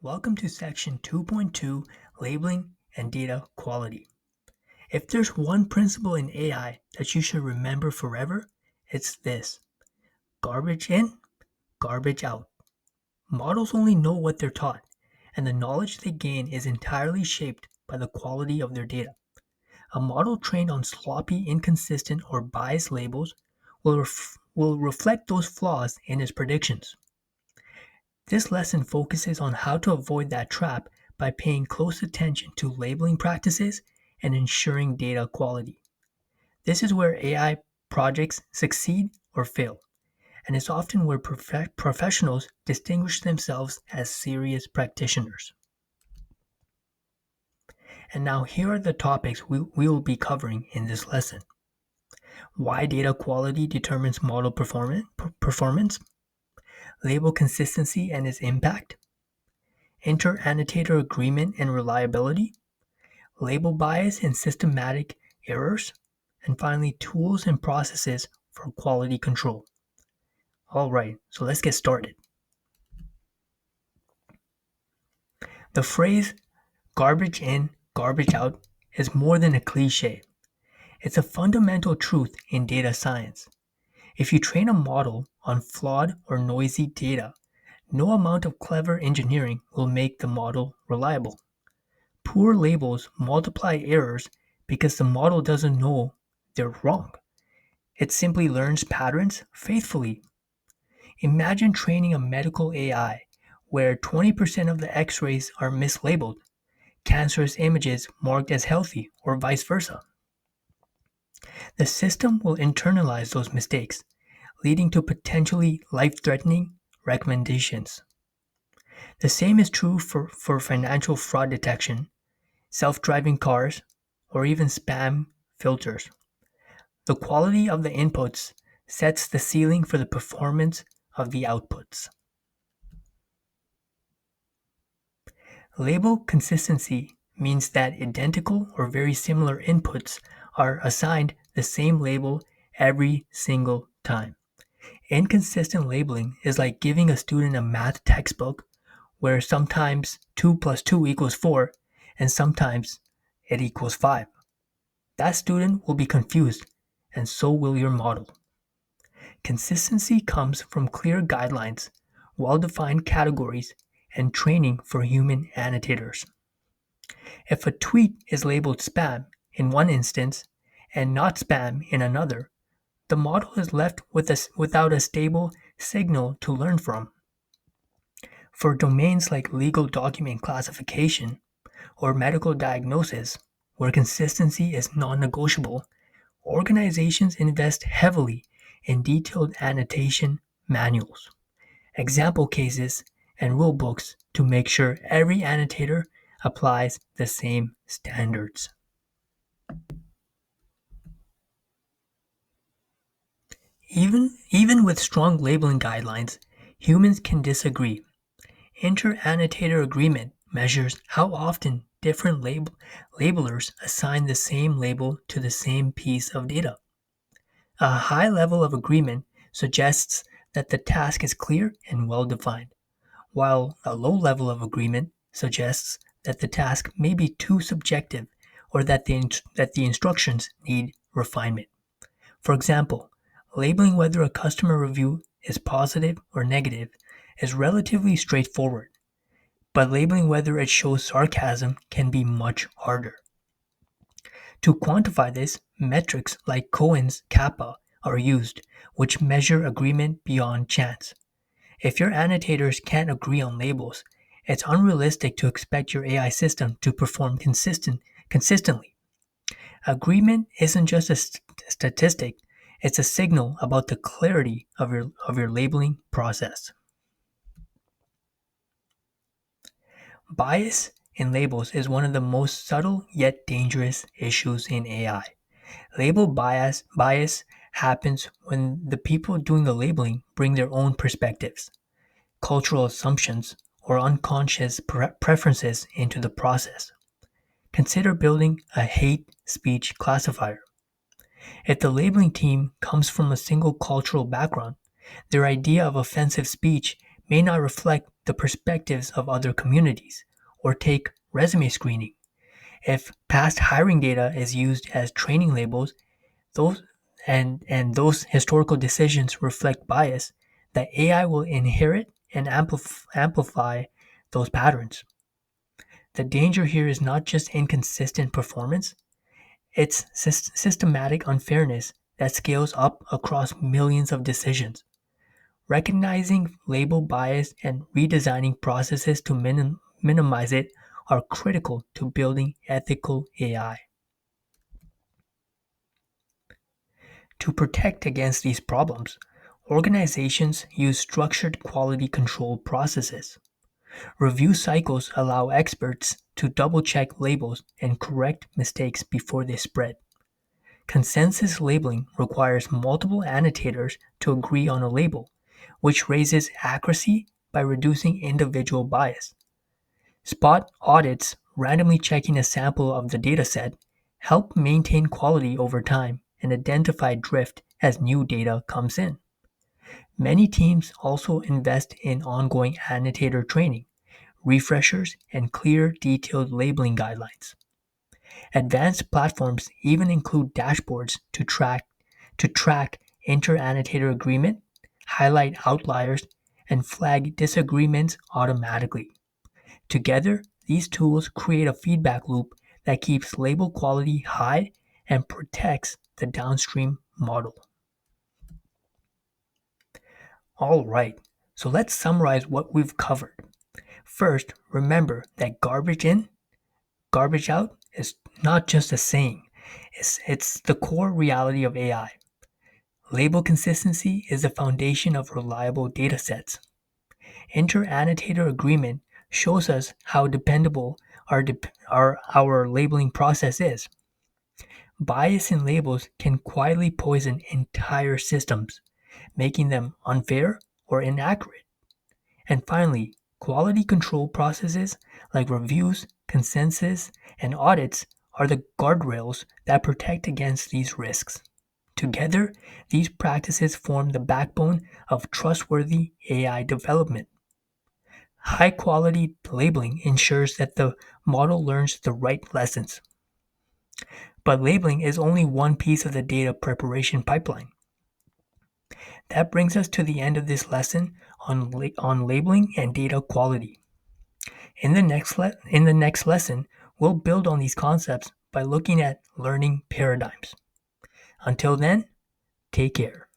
Welcome to section 2.2, Labeling and Data Quality. If there's one principle in AI that you should remember forever, it's this: garbage in, garbage out. Models only know what they're taught, and the knowledge they gain is entirely shaped by the quality of their data. A model trained on sloppy, inconsistent, or biased labels will reflect those flaws in its predictions. This lesson focuses on how to avoid that trap by paying close attention to labeling practices and ensuring data quality. This is where AI projects succeed or fail, and it's often where professionals distinguish themselves as serious practitioners. And now, here are the topics we will be covering in this lesson: why data quality determines model performance, label consistency and its impact, inter-annotator agreement and reliability, label bias and systematic errors, and finally, tools and processes for quality control. All right, so let's get started. The phrase garbage in, garbage out is more than a cliche. It's a fundamental truth in data science. If you train a model on flawed or noisy data, no amount of clever engineering will make the model reliable. Poor labels multiply errors because the model doesn't know they're wrong. It simply learns patterns faithfully. Imagine training a medical AI where 20% of the x rays are mislabeled, cancerous images marked as healthy, or vice versa. The system will internalize those mistakes, leading to potentially life threatening recommendations. The same is true for financial fraud detection, self driving cars, or even spam filters. The quality of the inputs sets the ceiling for the performance of the outputs. Label consistency means that identical or very similar inputs are assigned the same label every single time. Inconsistent labeling is like giving a student a math textbook where sometimes 2 plus 2 equals 4 and sometimes it equals 5. That student will be confused, and so will your model. Consistency comes from clear guidelines, well-defined categories, and training for human annotators. If a tweet is labeled spam in one instance and not spam in another, the model is left without a stable signal to learn from. For domains like legal document classification or medical diagnosis, where consistency is non-negotiable, organizations invest heavily in detailed annotation manuals, example cases, and rulebooks to make sure every annotator applies the same standards. Even with strong labeling guidelines, humans can disagree. Inter-annotator agreement measures how often different labelers assign the same label to the same piece of data. A high level of agreement suggests that the task is clear and well defined, while a low level of agreement suggests that the task may be too subjective or that the instructions need refinement. For example, labeling whether a customer review is positive or negative is relatively straightforward, but labeling whether it shows sarcasm can be much harder. To quantify this, metrics like Cohen's kappa are used, which measure agreement beyond chance. If your annotators can't agree on labels, it's unrealistic to expect your AI system to perform consistently. Agreement isn't just a statistic, it's a signal about the clarity of your labeling process. Bias in labels is one of the most subtle yet dangerous issues in AI. Label bias happens when the people doing the labeling bring their own perspectives, cultural assumptions, or unconscious preferences into the process. Consider building a hate speech classifier. If the labeling team comes from a single cultural background, their idea of offensive speech may not reflect the perspectives of other communities, or take resume screening. If past hiring data is used as training labels, those and those historical decisions reflect bias, the AI will inherit and amplify those patterns. The danger here is not just inconsistent performance, it's systematic unfairness that scales up across millions of decisions. Recognizing label bias and redesigning processes to minimize it are critical to building ethical AI. To protect against these problems, organizations use structured quality control processes. Review cycles allow experts to double check labels and correct mistakes before they spread. Consensus labeling requires multiple annotators to agree on a label, which raises accuracy by reducing individual bias. Spot audits, randomly checking a sample of the dataset, help maintain quality over time and identify drift as new data comes in. Many teams also invest in ongoing annotator training, refreshers, and clear, detailed labeling guidelines. Advanced platforms even include dashboards to track inter-annotator agreement, highlight outliers, and flag disagreements automatically. Together, these tools create a feedback loop that keeps label quality high and protects the downstream model. All right, so let's summarize what we've covered. First, remember that garbage in, garbage out is not just a saying, it's the core reality of AI. Label consistency is the foundation of reliable datasets. Inter-annotator agreement shows us how dependable our labeling process is. Bias in labels can quietly poison entire systems, making them unfair or inaccurate. And finally, quality control processes like reviews, consensus, and audits are the guardrails that protect against these risks. Together, these practices form the backbone of trustworthy AI development. High quality labeling ensures that the model learns the right lessons. But labeling is only one piece of the data preparation pipeline. That brings us to the end of this lesson on labeling and data quality. In the next lesson, we'll build on these concepts by looking at learning paradigms. Until then, take care.